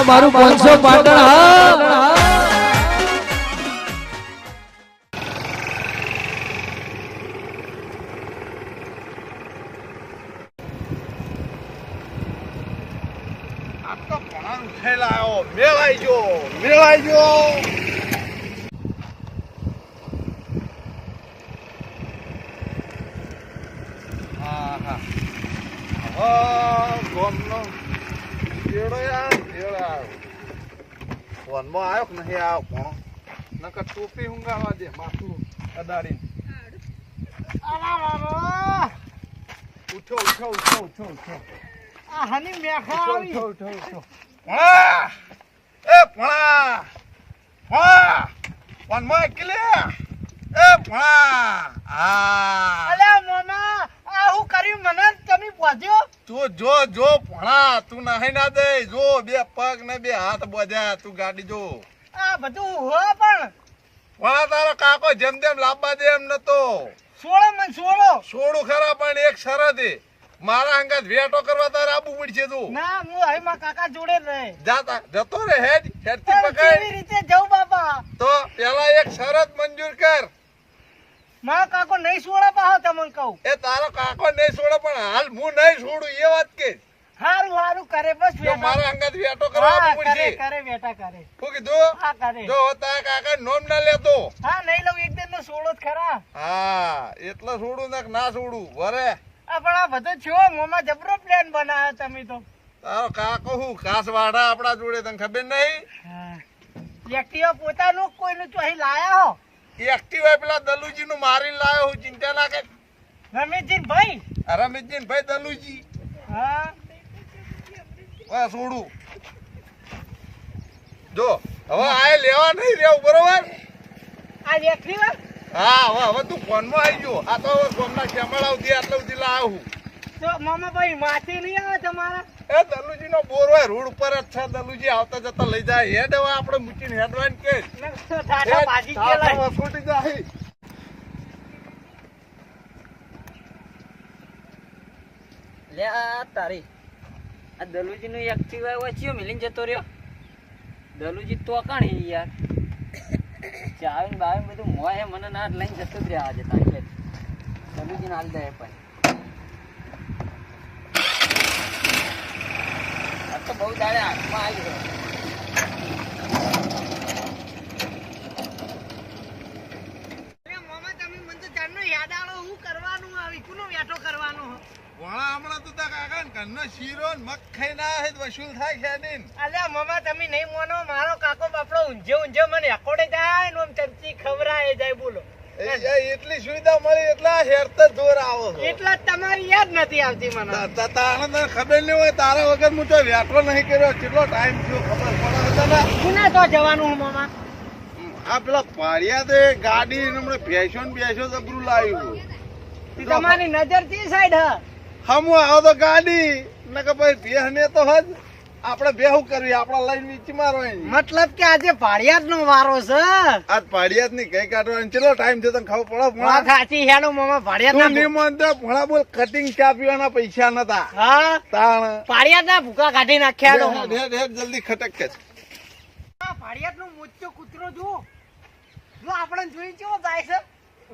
મારું 500 પાટણ હા મેળાઈ ગયો હા હા ગોમનો કેળો યાર ફોનમાં આવ્યો કે નહીં આવ્યો પણ નકર ટોપી ઊંઘાવા દે માથું અડાડીને ઉઠો આ હની મેખા આવી ઉઠો એ ભણા ફોનમાં કિલે એ ભણા હા અલ્યા મોના આ હું કર્યું મને તમે પહોંચ્યો જો ભણા તું નાહી ના દે જો બે પગ ને બે હાથ બોધ્યા તું ગાડી જો આ બધું હોય પણ ભણા તારો કાકો જેમ તેમ લાવવા દે એમ નતો છોડું ખરા પણ એક શરત એ મારા અંગત વેટો કરવા તારે આબુ પડશે તું ના હું હવે મારા કાકા જોડે જ રહે જાતા જતો રે હેડ થી પકડ કેવી રીતે જાઉં બાપા તો પેલા એક શરત મંજૂર કર મારા કાકો નહીં છોડે પાહો તમને કહું એ તારો કાકો નહીં છોડે પણ હાલ હું નહીં છોડું એ વાત કે હારું કરે બસ જો મારા અંગત વેટો કરવા આબુ પડશે કરે બેટા કરે શું કીધું હા કરે જો તારા કાકા નોમ ના લેતો હા નહીં લઉં એક દિન નો છોડો જ ખરા હા એટલે છોડું ના છોડું વરે પણ આ બધો છો મોમાં જબરો પ્લાન બનાવ્યો તમે તો તારો કાકો હું ખાસ વાડા આપડા જોડે તને ખબર નહીં એક્ટિવા પોતાનું કોઈનું ચોહી લાયા હો એક્ટિવા પેલા દલુજી નું મારી લાયો હું ચિંતા ના કર રમેશજી ભાઈ રમેશજી ભાઈ દલુજી હા બસ છોડું જો હવે આ લેવા નહીં રેવું બરોબર આ એક્ટિવા હા હવે તું ફોનમાં આવી ગયો આ તો ગોમના શ્યામળ આવતી આટલા સુધી લાવ્યો હું તો મામા ભાઈ માથી નહીં આવે તમારા એ દલુજી નો બોર હોય રોડ ઉપર જ છે દલુજી આવતા જતા લઈ જાય હેડ હવે આપણે મૂકીને હેડવાન કે ટાટા બાજી કેલાય છૂટી જાય લે આ તારી આ દલુજી નું એક્ટિવા વચ્ચે મિલીને જતો રહ્યો દલુજી તો કાણી યાર ચાવીને બાવીને બધું મોય મને ના લઈને જતો જ રહ્યા આજે તારી દલુજી ને હાલ દે પણ આ તો બહુ દાડે હાથમાં આવી ગયો મામા તમે મને તો જાણનો યાદ આવો હું કરવાનું આવી કોનો વેઠો કરવાનો વણા હમણાં તું તા કાકા ને ઘરનો શીરો ને મગ ખાઈ ના હે વસૂલ થાય છે ને અલ્યા મામા તમે નહીં મોનો મારો કાકો બાપડો ઊંઝે મને એકોડે જાય ને આમ ચમચી ખવરાય જાય બોલો એટલી સુવિધા મળી એટલા હેરતા જોર આવો એટલા તમારી યાદ નથી આવતી મને તારે ખબર નહીં હોય તારા વગર હું તો વેઠો નહીં કર્યો કેટલો ટાઈમ થયો ખબર પડે તને કોના તો જવાનું હું મામા આ પેલા પાડિયા તે ગાડી હમણાં ભેંસો જબરું લાવ્યું તમારી નજર થી સાઈડ હમ આવો તો ગાડી નકર ભાઈ ભેહ ને તો હજ આપણે બેહું કરવી આપડા લઈને વીચી મારો મતલબ કે આજે પાડિયાદ નો વારો છે આજ પાડિયાદ ની કઈ કાઢવાની ચેટલો ટાઈમ થયો તને ખબર પડે વાત સાચી હેડો મામા પાડિયાદ ના ભણા બોલ કટિંગ ચા પીવાના પૈસા નતા હા તાણ પાડિયાદ ના ભૂકા કાઢી નાખ્યા હેડ જલ્દી ખટક કે પાડિયાદ નો મોટો કૂતરો જો આપણે જોઈ કેવો જાય છે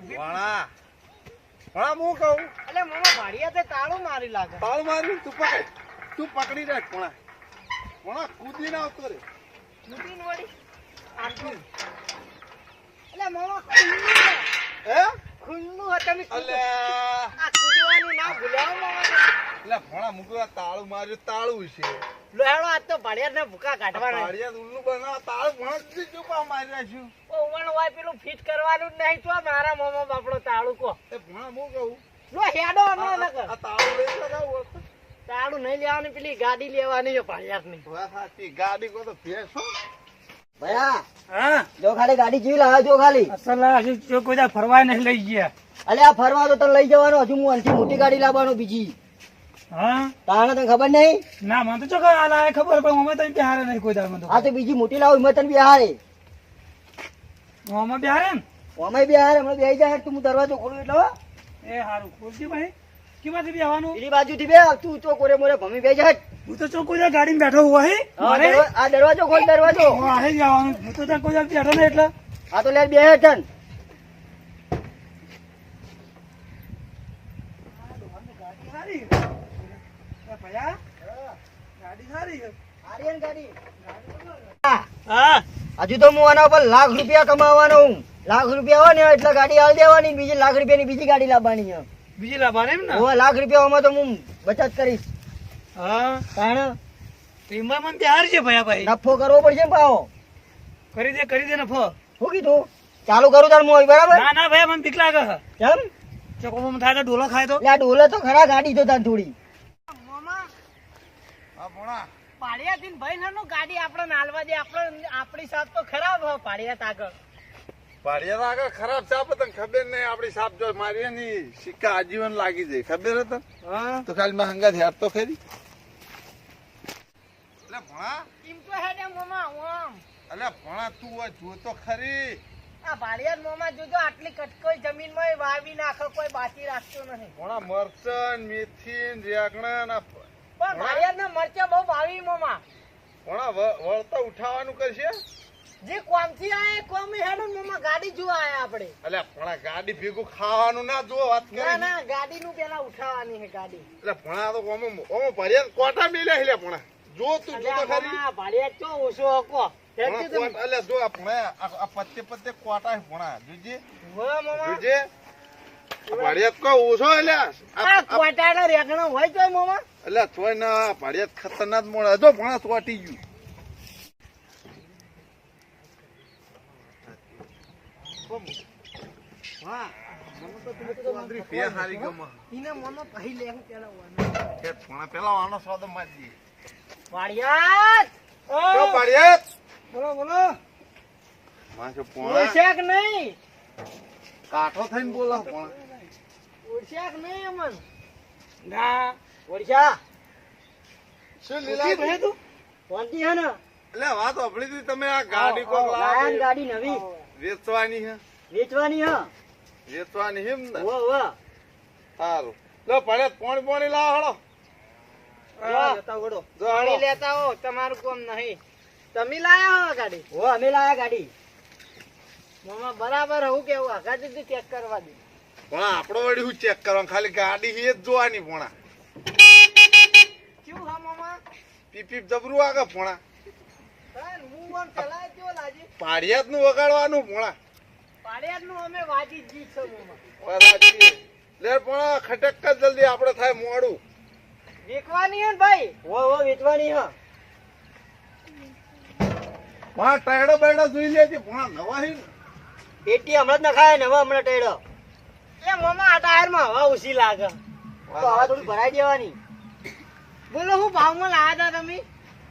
ભણા હું કહું એટલે મામા પાડિયાદે તાળું મારી લાગે તાળ મારી તું પકડી રાખ ભણા કૂદી ના આવતો રે કૂદીને વળી આટલું એટલે મામા ખુલ્લું તમે આ કૂદવાનું ના ભૂલ્યા મામા એટલે ભણા મુકવા તાળું માર્યું તાળું છે લોહેડો આજ તો પાડિયાદ ને ભૂકા કાઢવાના પાડિયાદ ઉલ્લુ બનાવ તાળું ભણા જો પા મારી રાખ્યું ઓવણ વાય પેલું ફિટ કરવાનું જ નહીં તો મારા મામા બાપડો તાળું કો એ ભણા હું કહું લો હેડો ન નકર આ તાળું લઈ લગાવ તાળું નહીં લેવાની પેલી ગાડી લેવાની છે પાડિયાદ ની વાત સાચી ગાડી કો તો ભેંસો ભયા હા જો ખાલી ગાડી જીવી લાવ્યો જો ખાલી અસલ હજુ કોઈ ફરવા નહીં લઈ ગયા અલે આ ફરવા તો તને લઈ જવાનો હજુ હું અંથી મોટી ગાડી લાવવાનો બીજી હા તારે તને ખબર નહીં ના મને તો ચોખ્ખા આલા ખબર પણ અમે તો બિહારે નહીં કોઈ દાર આ તો બીજી મોટી લાવું એમાં તને બિહારે અમે બિહારે ને અમે બિહારે હમણાં બેસી જાય તું હું દરવાજો ખોલું એટલે એ હારું ખોલતી ભાઈ કેમાંથી બેહવાનું પેલી બાજુથી બે તું તો કોરે મોરે ભમી બે જા હું તો ચોખ્ખું ત્યાં ગાડીમાં બેઠો હું હે મારે આ દરવાજો ખોલ દરવાજો વાહે જવાનું હું તો ત્યાં કોઈ વાર બેઠો ને એટલે આ તો લે બે હેઠન ગાડી સારી ભયા ગાડી સારી આર્યન ગાડી હા હજુ તો હું આના ઉપર લાખ રૂપિયા કમાવાનો હું લાખ રૂપિયા હોય ને એટલે ગાડી હાલ દેવાની બીજી લાખ રૂપિયાની બીજી ગાડી લાવવાની છે બીજી લાવવાની એમ ને હવે લાખ રૂપિયામાં તો હું બચત કરીશ હા કારણ તો એમાં મને ત્યાર છે ભયા ભાઈ નફો કરવો પડશે ને પાવો કરી દે ને ફો શું કીધું ચાલુ કરું તાર હું બરાબર ના ના ભયા મને બીક લાગે છે કેમ ચોકોમાં થાય તો ડોલો ખાય તો લે આ ડોલે તો ખરા ગાડી તો તાર થોડી મોમાં હા ભણા પાડિયાથી ભાઈ નાનું ગાડી આપણે નાલવા દે આપણી સાથ તો ખરાબ હો પાડિયાત આગળ પાડિયા આગળ ખરાબ સાપ તને ખબર નહીં આપડી સાપ જો મારી ની સિક્કા આજીવન લાગી જાય ખબર હતા હા તો ખાલી માં હંગા હેર તો ખરી એટલે ભણા એમ તો હે ને મોમાં ઓમ એટલે ભણા તું હોય જો તો ખરી આ પાડિયાત મોમાં જોજો આટલી કટકોઈ જમીનમાં વાવી નાખો કોઈ બાકી રાખતો નહીં ભણા મરચન મેથી રેગણા પણ પાડિયાત ના મરચા બહુ વાવી મોમાં ભણા વળતા ઉઠાવવાનું કરશે જે કોમથી આયા કોમ હેડો ને મોમાં ગાડી જોવા આયા આપણે એટલે ભણા ગાડી ભેગું ખાવાનું ના જો વાત ના કરી ના ગાડી નું પેલા ઉઠાવવાની છે ગાડી એટલે ભણા તો ઓમો ભર્યા કોટા મેલે એટલે ભણા જો તું જો તો ખરી પાડિયાત તો ઓછો હકો ભણા કોટ- એટલે જો આ ભણા આ પત્તે પત્તે કોટા છે ભણા જોજે વાહ મોમાં જોજે ભડિયાત કો ઓછો એટલે આ કોટાનો રેગણો હોય તો મોમાં એટલે થોય ના ભડિયાત ખતરનાક મોડા જો ભણા ચોટી ગયું વાહ અંદરી પે હારી ગમ ઈને મોમાં કહી લે હું પેલા કે ભણા પેલા આનો સ્વાદ મારી દે પાડિયાત જો ભડિયાત બોલો બોલો માથે પોણા ઓળશાક નહીં કાઠો થઈને બોલો ભણા ઓળશાક નહીં અમન ના ઓડિશા શું ઉઠી લીલા ભયા તું શાંતિ હે ને એટલે વાત સાંભળી હતી તમે આ ગાડી કોક લાયન લાવી ગાડી નવી વેચવાની હે વેચવાની હે વેચવાની હિમ ને વો વો સારું લો ભડિયાત પોણી પોણી લાવ હળો હા, જતા વળો જો હળો પાણી લેતા હો તમારું કોમ નહીં તમે લાયા હો ગાડી વો અમે લાયા ગાડી મોમાં બરાબર હું કેવું આગળ દીધી ચેક કરવા દે પણ આપણો વળી હું ચેક કરવાનું ખાલી ગાડી હી જ જોવાની પોણા શું હા મોમાં પીપીપ જબરું આગળ પોણા તાન હું આમ ચલાય કેવો લાજી પાડિયાત નું વગાડવાનું પોણા પાડિયાત નું અમે વાજી જ જીત છે મોમાં બરાબર લે પોણા ખટક જ જલ્દી આપણે થાય મોડું વેકવાની હે ને ભાઈ વો વો વેચવાની હે પોણા ટાયડો બેડો જોઈ લેજે પોણા નવા હી ને પેટી હમણાં જ નખાય ને હવે હમણાં ટેડો એ મોમાં આ ટાયર માં હવા ઓછી લાગે તો હવે થોડી ભરાઈ દેવાની બોલો હું ભાવમાં લાયા હતા તમે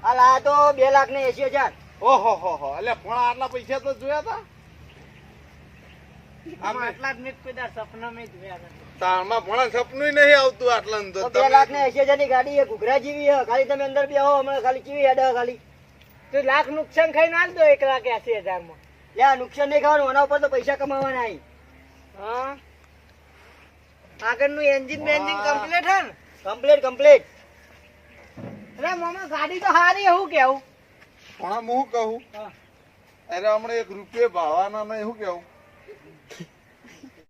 આ લાયા તો 2,80,000 ઓહો હો એટલે પોણા આટલા પૈસા તો જોયા તા આમાં આટલા જ મેં કોઈ દાડો સપના મેં જોયા નથી તારમાં પોણા સપનું નહીં આવતું આટલા ને તો તો 2,80,000 ની ગાડી એ ઘૂઘરા જેવી હે ખાલી તમે અંદર બેહો હમણાં ખાલી કેવી હેડ ખાલી તો લાખ નુકસાન ખાઈને આલ દો 1,80,000 માં યા નુકસાન નહીં ખાવાનું એના ઉપર તો પૈસા કમાવાના અહીં હા આગળનું એન્જિન બેન્જિન કમ્પ્લીટ હે ને કમ્પ્લીટ કમ્પ્લીટ અરે મામા ગાડી તો સારી એવું કેવું પોણા હું કહું અરે હમણાં 1 રૂપિયા ભાવાના નહીં શું કેવું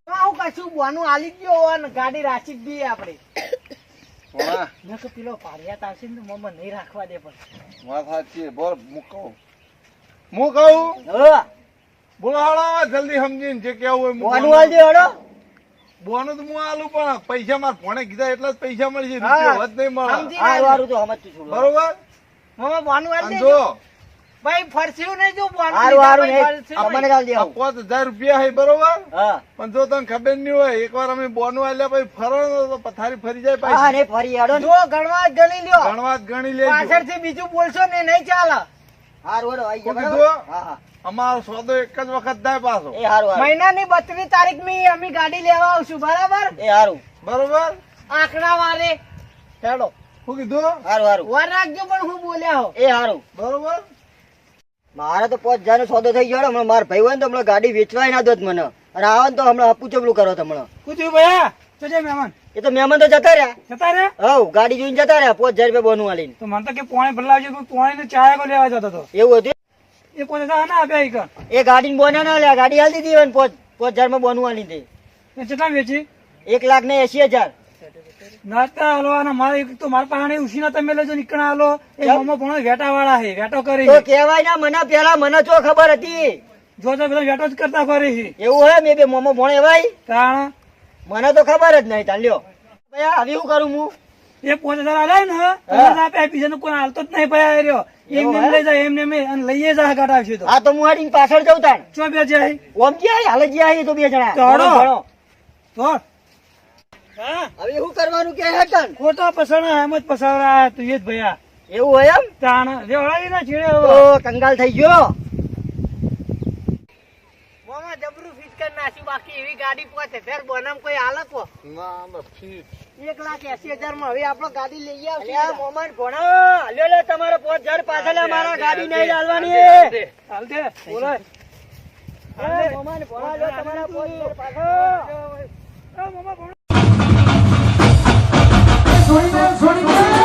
આવું કશું બોનું આલી ગયો હોય ને ગાડી રાખી જ દઈએ આપણે પોણા મેં તો પેલો પાડિયાત આવશે ને તો મમ્મા નહીં રાખવા દે પણ વાત સાચી બોલ હું કહું હવે બોલાવો જલ્દી સમજીને જે કેવું હોય બોનું આલ દે હડો બોનું તો હું આલું પણ પૈસા માર ભણે કીધા એટલા જ પૈસા મળશે હા. રૂપિયો વધ નહીં મળે સમજી હારું હારું તો સમજતું છું બરોબર મમ્મા બોનું આલી અને દેજો જો ભાઈ ફરસ્યું નહીં જો બોનું હારું હારું લીધા ને પછી ફરસ્યું તમને નહીં. આલ દે આ 5,000 રૂપિયા હે બરોબર હા પણ જો તને ખબર નહીં હોય એકવાર અમે બોનું આલ્યા પછી ફરો તો પથારી ફરી જાય હા પાછી ને ફરી હેડો ને જો ગણવા જ ગણી લ્યો ગણવા જ ગણી લેજો પાછળથી બીજું બોલશો ને નહીં ચાલે હારું હેડો આઈ શું જા કીધું? બરાબર હા હા અમારો સોદો એક જ વખત થાય પાછો એ હારું હારું મહિનાની 32 તારીખ ની અમે ગાડી લેવા આવશું બરાબર એ હારું બરોબર આંકડા વારે હેડો શું કીધું હારું હારું વાર રાખજો પણ હું બોલ્યા હો એ હારું બરોબર મારે તો 5,000 નો સોદો થઈ ગયો હમણાં મારા ભાઈ હોય ને તો હમણાં ગાડી વેચવાય ના દોત મને અને આવે ને તો હમણાં આપું ચબલું કરો તમને પૂછ્યું ભયા તો જે મહેમાન એ તો મહેમાન તો જતા રહ્યા. જતા રે હવ ગાડી જોઈને જતા રહ્યા 5000 રૂપિયા બોનું આલીને. તો મને તો કે પોણે ભરલાવજો પોણે ને ચાય કો લેવા જતો તો એવું હતું. એ પોતે ના આપ્યા ઈ કર એ ગાડીને બોના ના લ્યા, ગાડી હાલ દીધી હોય ને 5000 માં બોનું આલી દે. એ કેટલા વેચી 1,80,000. નાસ્તા હાલવાના મારે એક તો મારા પાસે ઉસી ના તમે લેજો નીકળા હાલો એ કેમ? મોમો ભણો વેટા વાળા છે વેટો કરી તો કેવાય ના મને પેલા મને ચો ખબર હતી. જો તો બધા વેટો જ કરતા ફરે છે એવું હોય મેં બે મોમો ભણે ભાઈ, કારણ મને તો ખબર જ નહીં. તાલ્યો ભાઈ હવે શું કરું હું? એ 5000 આલાય ને આપ્યા બીજાનું કોઈ હાલતો જ નહીં ભાઈ રહ્યો એવું એમને હે? લઈ જાય એમને અને લઈએ જા ગાટ આવશે તો હા તો હું હાડીને પાછળ જઉં તાણ. ચો બે જાય ઓમ ક્યાં હાલ જ ગયા તો 2 જણા. તો હળો. ભણો. તો હા હવે શું કરવાનું કે હેતન? ખોટા પસાણા એમ જ પસાવરા તું એ જ ભૈયા એવું હોય એમ? તાણ જે વળાવી ના છેડે તો હવે કંગાલ થઈ ગયો. મોમાં જબરું ફીટ કરી નાખ્યું બાકી એવી ગાડી 5000 બનામ કોઈ હાલકો ના ના ફીટ 1,80,000 માં હવે આપણે ગાડી લઈ અલ્યા મોમાન ભણા હાલ્યો લે તમારે 5000 પાછળ લે, મારા ગાડી નહીં હાલવાની. હાલ દે બોલાય એ મોમાન ભણા લે તમારા 5000 પાછળ. મોમા ભણો છોડી દે